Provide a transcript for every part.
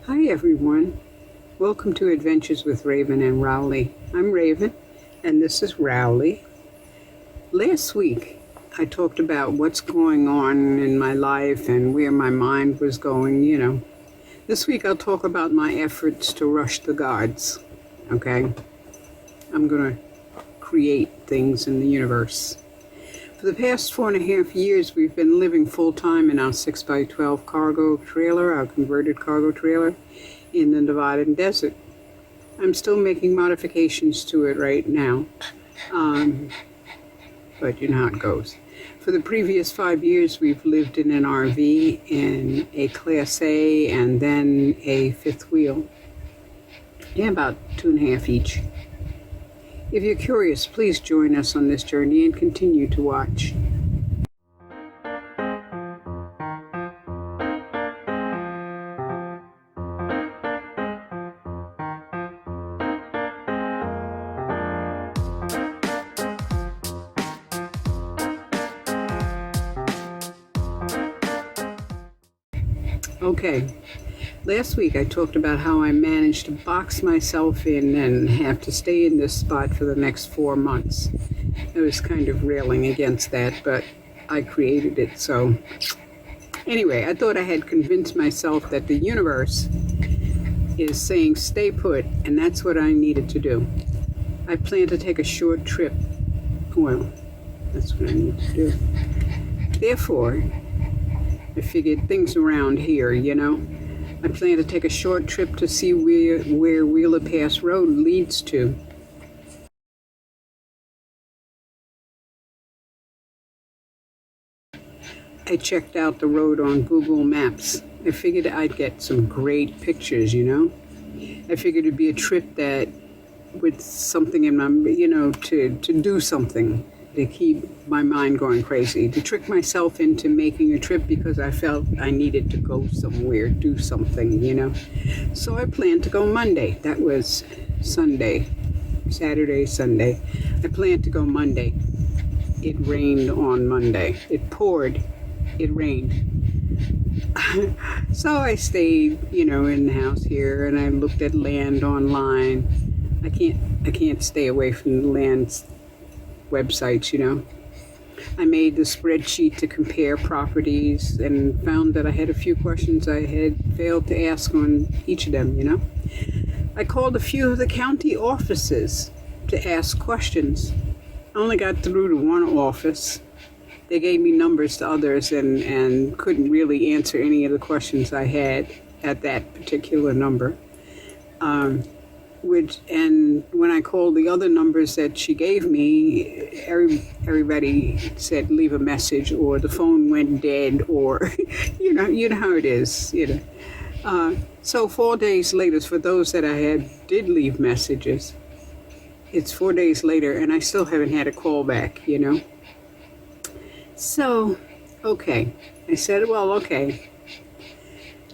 Hi everyone, welcome to Adventures with Raven and Rowley. I'm Raven and this is Rowley. Last week I talked about what's going on in my life and where my mind was going, This week I'll talk about my efforts to rush the gods, okay? I'm going to create things in the universe. For the past 4.5 years, we've been living full-time in our 6x12 cargo trailer, our converted cargo trailer, in the Nevada desert. I'm still making modifications to it right now, but you know how it goes. For the previous 5 years, we've lived in an RV, in a Class A, and then a fifth wheel. Yeah, about 2.5 each. If you're curious, please join us on this journey and continue to watch. Okay. Last week I talked about how I managed to box myself in and have to stay in this spot for the next 4 months. I was kind of railing against that, but I created it, so anyway, I thought I had convinced myself that the universe is saying stay put, and that's what I needed to do. I plan to take a short trip. Well, that's what I need to do. Therefore, I figured things around here, I plan to take a short trip to see where Wheeler Pass Road leads to. I checked out the road on Google Maps. I figured I'd get some great pictures, I figured it'd be a trip that with something in my, to do something, to keep my mind going crazy, to trick myself into making a trip because I felt I needed to go somewhere, do something, So I planned to go Monday. That was Sunday, Saturday, Sunday. I planned to go Monday. It rained on Monday. It poured. It rained. So I stayed, in the house here, and I looked at land online. I can't stay away from the land's websites, I made the spreadsheet to compare properties and found that I had a few questions I had failed to ask on each of them, I called a few of the county offices to ask questions. I only got through to one office. They gave me numbers to others and couldn't really answer any of the questions I had at that particular number. And when I called the other numbers that she gave me, everybody said leave a message, or the phone went dead, or you know how it is, So 4 days later, for those that I did leave messages, it's 4 days later and I still haven't had a call back, So, okay, I said, well, okay,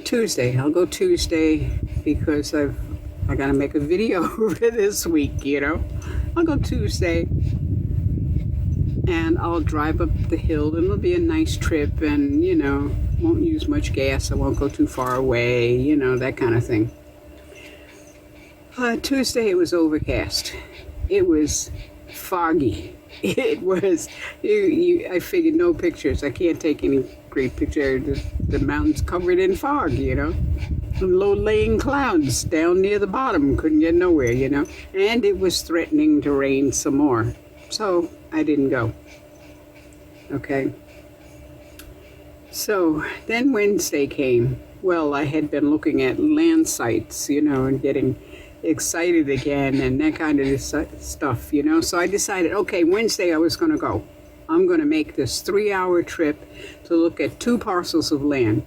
Tuesday, I'll go Tuesday because I gotta make a video for this week, I'll go Tuesday and I'll drive up the hill, and it'll be a nice trip, and, won't use much gas. I won't go too far away, that kind of thing. Tuesday, it was overcast. It was foggy. It was, I figured no pictures. I can't take any great picture. The mountains covered in fog, low-laying clouds down near the bottom, couldn't get nowhere, and it was threatening to rain some more, so I didn't go. Okay, so then Wednesday came. Well, I had been looking at land sites, and getting excited again and that kind of stuff, so I decided, okay, Wednesday I was going to go. I'm going to make this 3-hour trip to look at 2 parcels of land.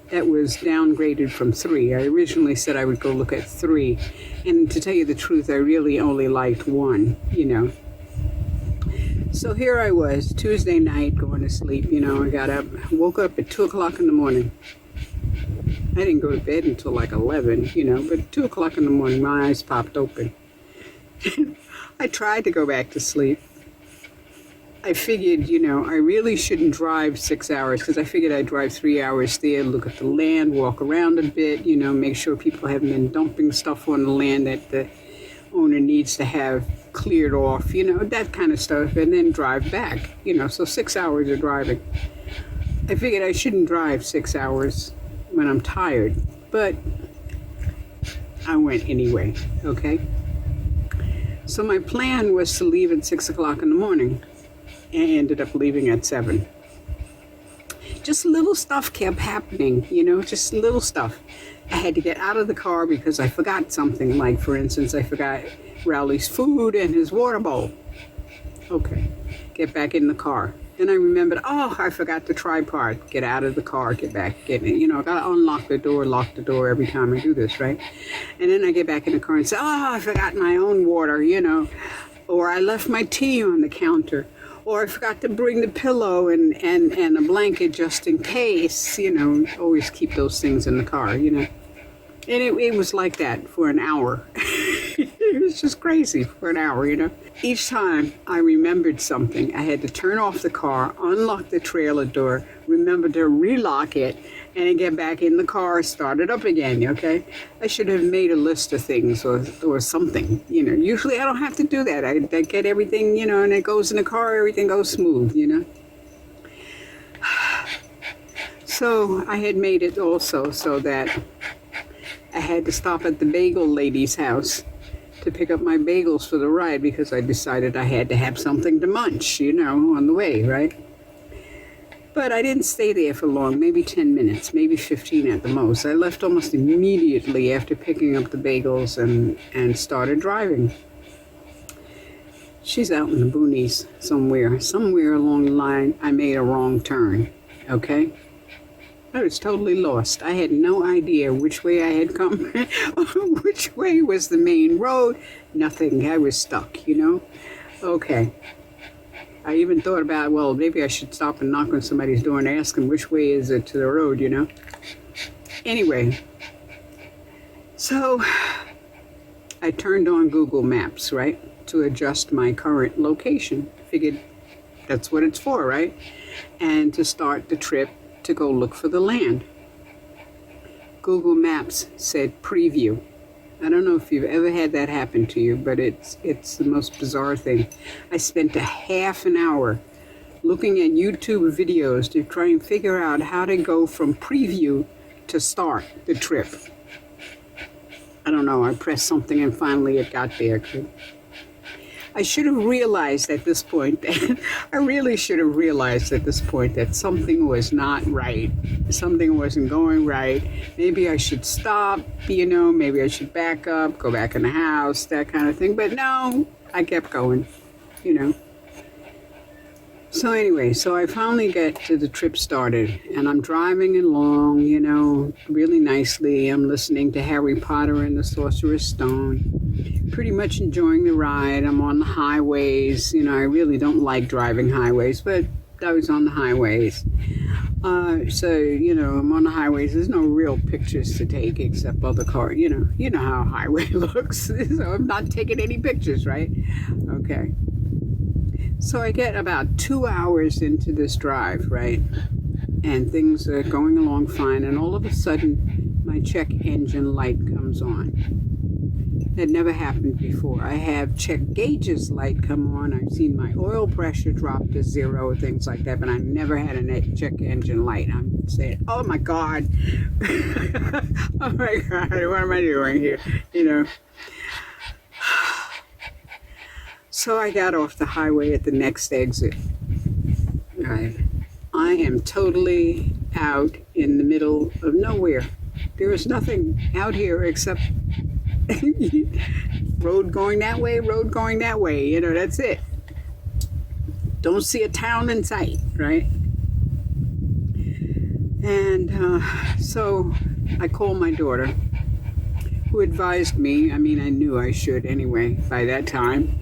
That was downgraded from 3. I originally said I would go look at 3. And to tell you the truth, I really only liked 1, So here I was, Tuesday night, going to sleep, I got up, woke up at 2 o'clock in the morning. I didn't go to bed until like 11, but at 2 o'clock in the morning, my eyes popped open. I tried to go back to sleep. I figured, I really shouldn't drive 6 hours because I figured I'd drive 3 hours there, look at the land, walk around a bit, make sure people haven't been dumping stuff on the land that the owner needs to have cleared off, that kind of stuff, and then drive back, so 6 hours of driving. I figured I shouldn't drive 6 hours when I'm tired, but I went anyway, okay? So my plan was to leave at 6 o'clock in the morning, and ended up leaving at 7. Just little stuff kept happening, just little stuff. I had to get out of the car because I forgot something, like, for instance, I forgot Rowley's food and his water bowl. Okay, get back in the car. Then I remembered, I forgot the tripod. Get out of the car, get back, get in. I got to unlock the door, lock the door every time I do this, right? And then I get back in the car and say, I forgot my own water, or I left my tea on the counter, or I forgot to bring the pillow and a blanket just in case, always keep those things in the car, And it was like that for an hour. It was just crazy for an hour, Each time I remembered something, I had to turn off the car, unlock the trailer door, remember to relock it, and then get back in the car, start it up again, okay? I should have made a list of things or something, Usually I don't have to do that. I get everything, and it goes in the car, everything goes smooth, So I had made it also so that I had to stop at the bagel lady's house to pick up my bagels for the ride because I decided I had to have something to munch, on the way, right? But I didn't stay there for long, maybe 10 minutes, maybe 15 at the most. I left almost immediately after picking up the bagels and started driving. She's out in the boonies somewhere along the line. I made a wrong turn, okay? I was totally lost. I had no idea which way I had come, which way was the main road. Nothing. I was stuck, Okay. I even thought about, well, maybe I should stop and knock on somebody's door and ask them which way is it to the road, Anyway, so I turned on Google Maps, right, to adjust my current location. Figured that's what it's for, right? And to start the trip to go look for the land. Google Maps said preview. I don't know if you've ever had that happen to you, but it's the most bizarre thing. I spent a half an hour looking at YouTube videos to try and figure out how to go from preview to start the trip. I don't know, I pressed something and finally it got there. I should have realized at this point that I really should have realized at this point that something was not right. Something wasn't going right. Maybe I should stop, maybe I should back up, go back in the house, that kind of thing. But no, I kept going, So anyway, so I finally get to the trip started, and I'm driving along, really nicely. I'm listening to Harry Potter and the Sorcerer's Stone, pretty much enjoying the ride. I'm on the highways. I really don't like driving highways, but I was on the highways. So, I'm on the highways. There's no real pictures to take except other cars. You know how a highway looks. So I'm not taking any pictures, right? Okay. So I get about 2 hours into this drive, right? And things are going along fine. And all of a sudden, my check engine light comes on. That never happened before. I have check gauges light come on. I've seen my oil pressure drop to 0, things like that. But I never had a check engine light. I'm saying, oh my God. Oh my God, what am I doing here? So I got off the highway at the next exit. Right. I am totally out in the middle of nowhere. There is nothing out here except road going that way, that's it. Don't see a town in sight, right? And so I called my daughter, who advised me, I knew I should anyway by that time.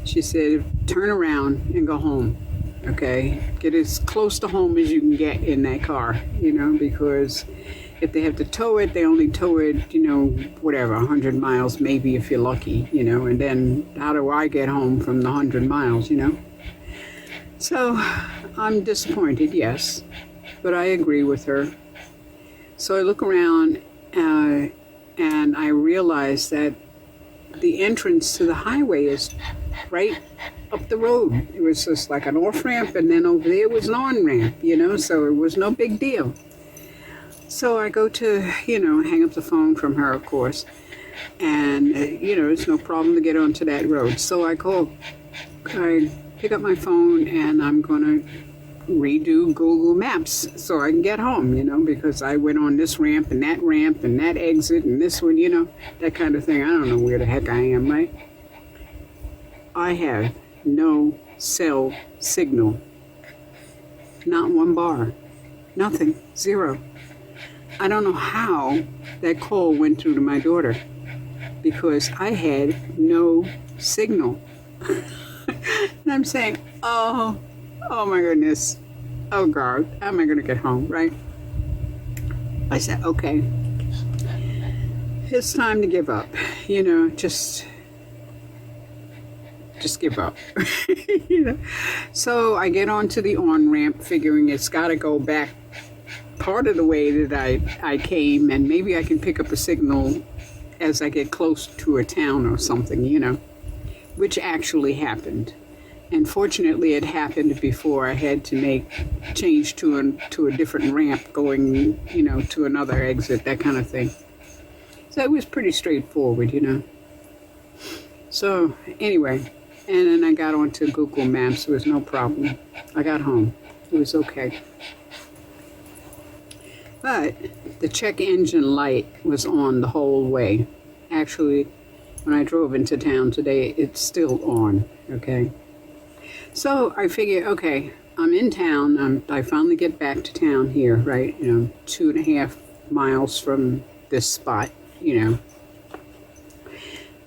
She said, turn around and go home, okay? Get as close to home as you can get in that car, because if they have to tow it, they only tow it, 100 miles maybe if you're lucky, and then how do I get home from the 100 miles, So I'm disappointed, yes, but I agree with her. So I look around and I realize that the entrance to the highway is right up the road. It was just like an off-ramp, and then over there was an on-ramp, so it was no big deal. So I go to, hang up the phone from her, of course, and, it's no problem to get onto that road. So I pick up my phone, and I'm going to redo Google Maps so I can get home, because I went on this ramp and that exit and this one, that kind of thing. I don't know where the heck I am, right? I have no cell signal. Not one bar. Nothing. Zero. I don't know how that call went through to my daughter, because I had no signal. And I'm saying, oh my goodness. Oh God, how am I going to get home, right? I said, okay, it's time to give up. Just give up. So I get onto the on-ramp, figuring it's got to go back part of the way that I came, and maybe I can pick up a signal as I get close to a town or something, which actually happened. And fortunately, it happened before I had to change to a different ramp going, to another exit, that kind of thing. So it was pretty straightforward, So anyway, and then I got onto Google Maps. There was no problem. I got home. It was okay. But the check engine light was on the whole way. Actually, when I drove into town today, it's still on, okay? So I figured, okay, I'm in town. I finally get back to town here, right? 2.5 miles from this spot,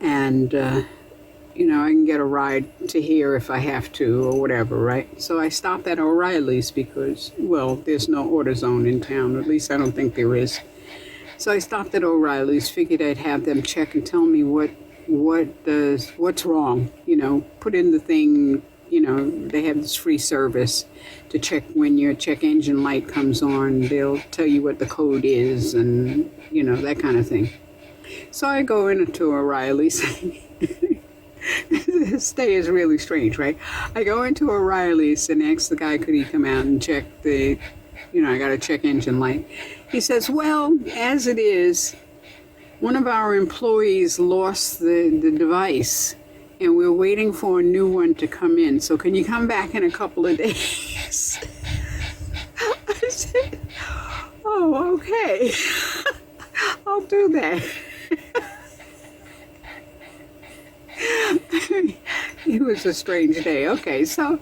And, I can get a ride to here if I have to or whatever, right? So I stopped at O'Reilly's because, well, there's no AutoZone in town. At least I don't think there is. So I stopped at O'Reilly's, figured I'd have them check and tell me what's wrong, put in the thing. They have this free service to check when your check engine light comes on. They'll tell you what the code is and, that kind of thing. So I go into O'Reilly's. This day is really strange, right? I go into O'Reilly's and ask the guy, could he come out and check I got a check engine light. He says, well, as it is, one of our employees lost the device, and we're waiting for a new one to come in. So can you come back in a couple of days? I said, oh, okay. I'll do that. It was a strange day. Okay, so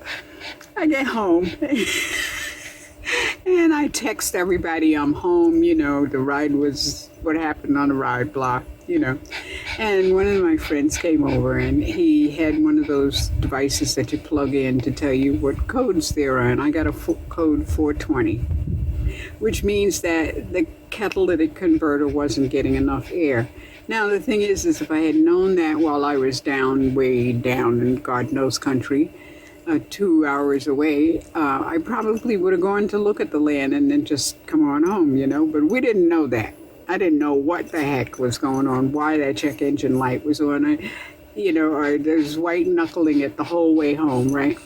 I get home and I text everybody I'm home. The ride was what happened on the ride block, And one of my friends came over, and he had one of those devices that you plug in to tell you what codes there are, and I got a code 420, which means that the catalytic converter wasn't getting enough air. Now, the thing is if I had known that while I was way down in God knows country, 2 hours away, I probably would have gone to look at the land and then just come on home, But we didn't know that. I didn't know what the heck was going on, why that check engine light was on. Or there's white knuckling it the whole way home, right?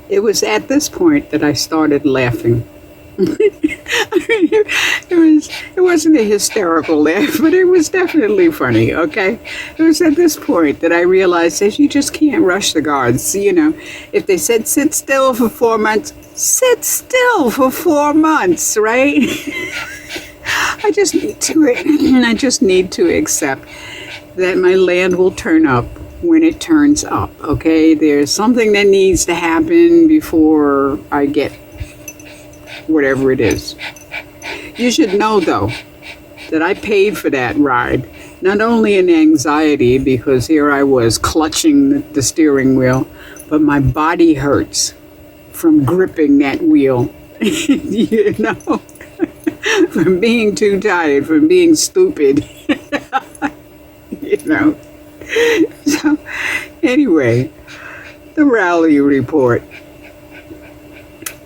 It was at this point that I started laughing. It wasn't a hysterical laugh, but it was definitely funny, okay? It was at this point that I realized that you just can't rush the guards. If they said sit still for 4 months, sit still for 4 months, right? I just need to accept that my land will turn up when it turns up, okay? There's something that needs to happen before I get whatever it is. You should know, though, that I paid for that ride, not only in anxiety, because here I was clutching the steering wheel, but my body hurts from gripping that wheel, from being too tired, from being stupid, So Anyway, the Rowley report.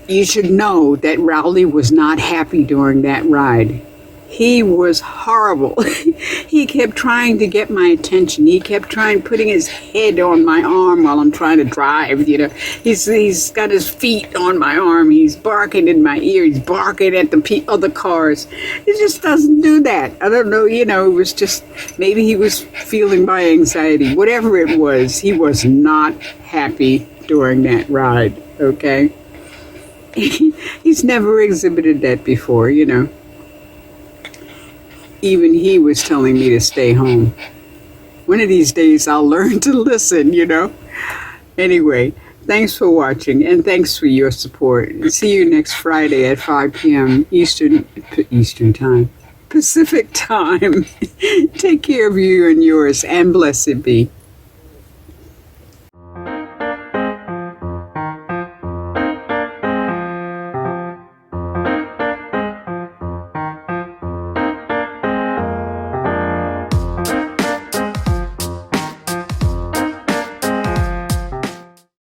You should know that Rowley was not happy during that ride. He was horrible. He kept trying to get my attention. He kept putting his head on my arm while I'm trying to drive, you know. He's got his feet on my arm. He's barking in my ear. He's barking at the other cars. He just doesn't do that. I don't know, you know, it was just, maybe he was feeling my anxiety. Whatever it was, he was not happy during that ride, okay? He's never exhibited that before, you know. Even he was telling me to stay home. One of these days I'll learn to listen, you know. Anyway, thanks for watching and thanks for your support. See you next Friday at 5 p.m. Eastern Time, Pacific Time. Take care of you and yours, and blessed be.